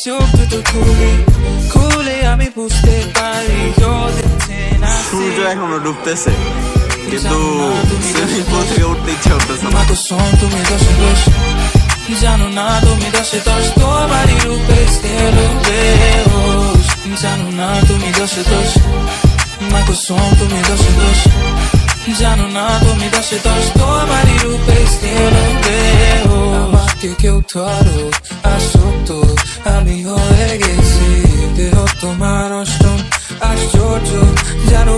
চোখ দুটো খুলে আমি বুঝতে পারি সূর্য এখনো ডুবতেছে, কিন্তু সুইমিং পুল থেকে উঠতে ইচ্ছা করতেছে না। তুমি দশে দোষ জানো না, তুমি দশে দোষ তোমারই রূপে জানো না তুমি দশে দোষ মাকে শোন তুমি দশে দোষ জানো না তুমি দশে দোষ তোমারই রূপে আমাকে কেউ ধরো আসক্ত আমি হয়ে গেছি দেহ তোমার অষ্টম আশ্চর্য জানো